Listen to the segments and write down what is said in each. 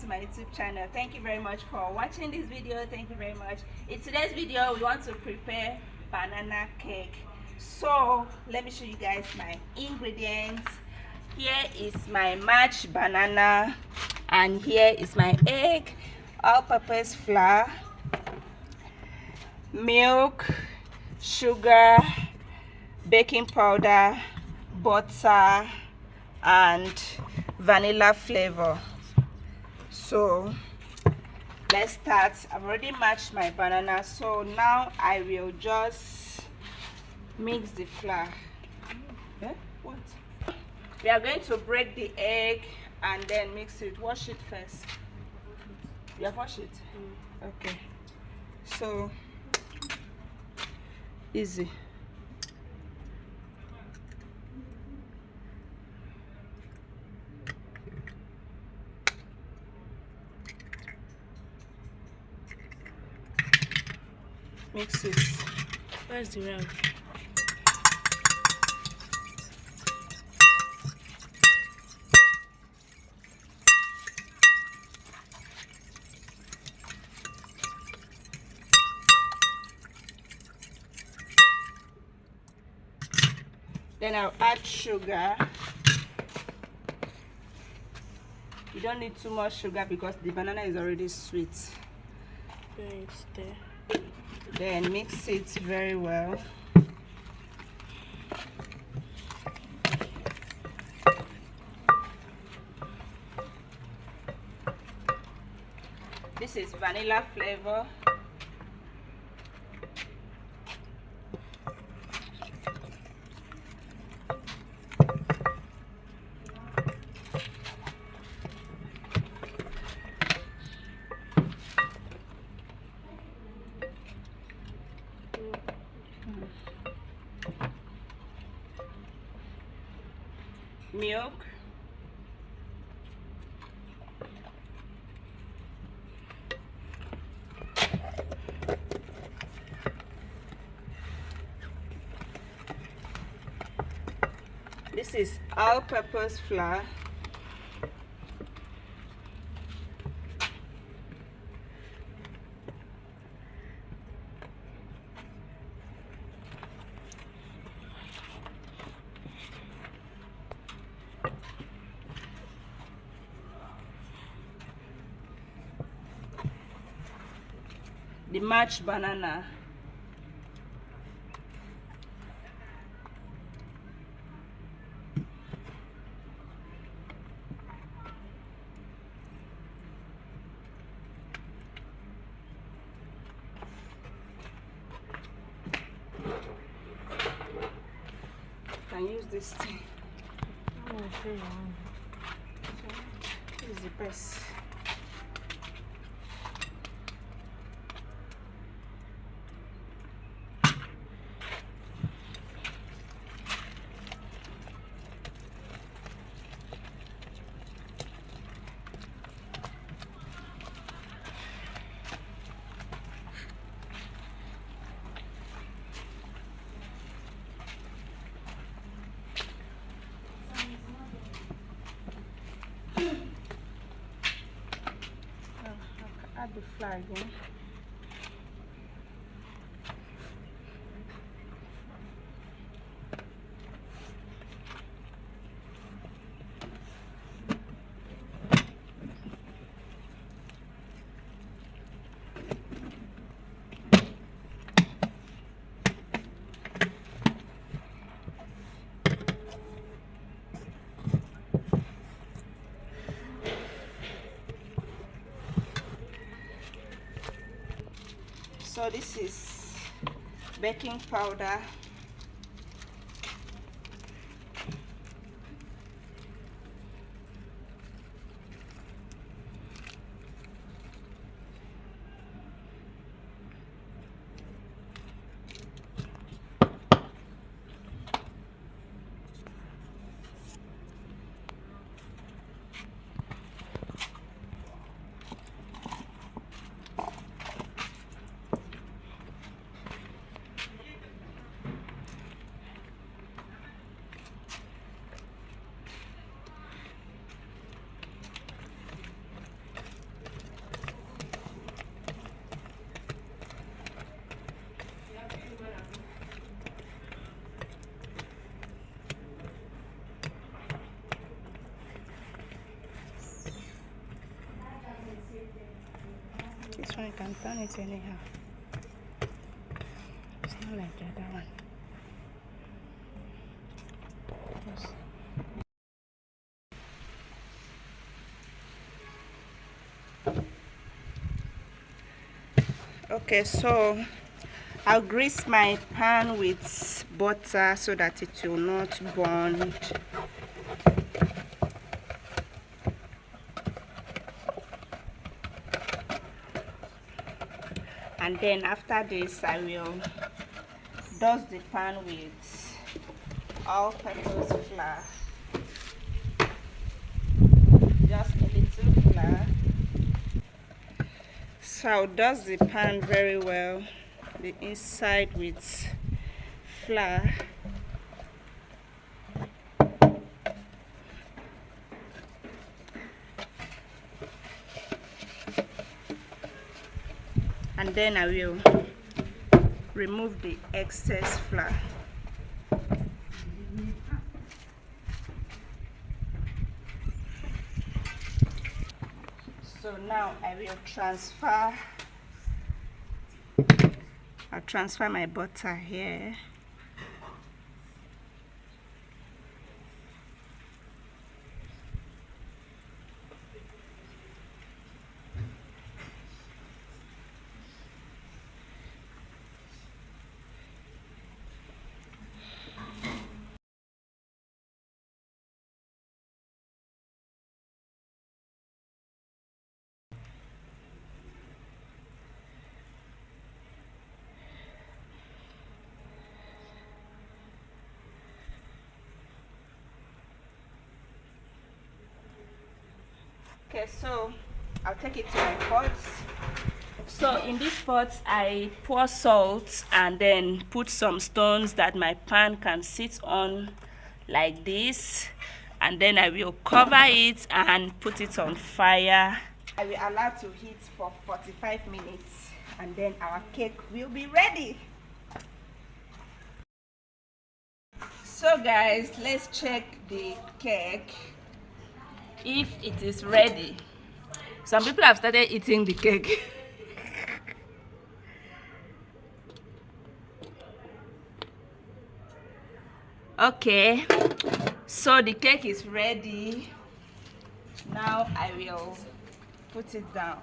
to my YouTube channel. Thank you very much for watching this video. Thank you very much. In today's video, we want to prepare banana cake. So let me show you guys my ingredients. Here is my mashed banana, and here is my egg, all-purpose flour, milk, sugar, baking powder, butter, and vanilla flavor. So let's start. I've already mashed my banana, so now I will just mix the flour. What? We are going to break the egg and then mix it. Wash it first. You have washed it? Okay. So easy. Mix it. Where's the rag? Then I'll add sugar. You don't need too much sugar because the banana is already sweet. Very stir. Then mix it very well. This is vanilla flavor. Milk, this is all-purpose flour, the mashed banana, can use this thing. Oh, okay. This is the best. Add the flour again. So this is baking powder, This one you can turn it anyhow. It's not like the other one. Yes. Okay, so I'll grease my pan with butter so that it will not burn. And then after this, I will dust the pan with all-purpose flour. Just a little flour. So I'll dust the pan very well, the inside with flour. And then I will remove the excess flour. So now I will transfer my butter here. Okay, so I'll take it to my pot. So in this pot, I pour salt and then put some stones that my pan can sit on like this. And then I will cover it and put it on fire. I will allow to heat for 45 minutes and then our cake will be ready. So guys, let's check the cake if it is ready. Some people have started eating the cake. Okay, so the cake is ready. Now I will put it down.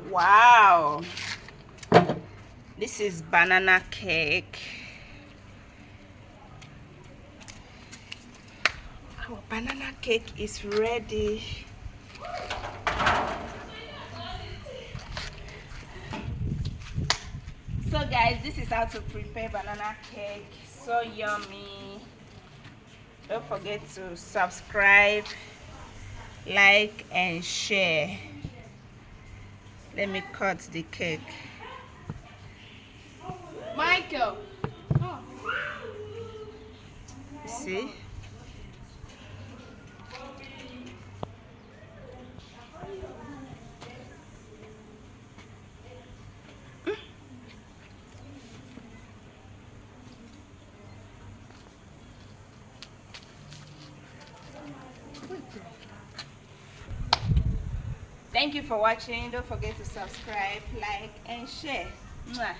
Wow, this is banana cake. Our banana cake is ready. So guys, this is how to prepare banana cake. So yummy. Don't forget to subscribe, like and share. Let me cut the cake. Michael. Oh. See? Thank you for watching. Don't forget to subscribe, like and share. Mwah.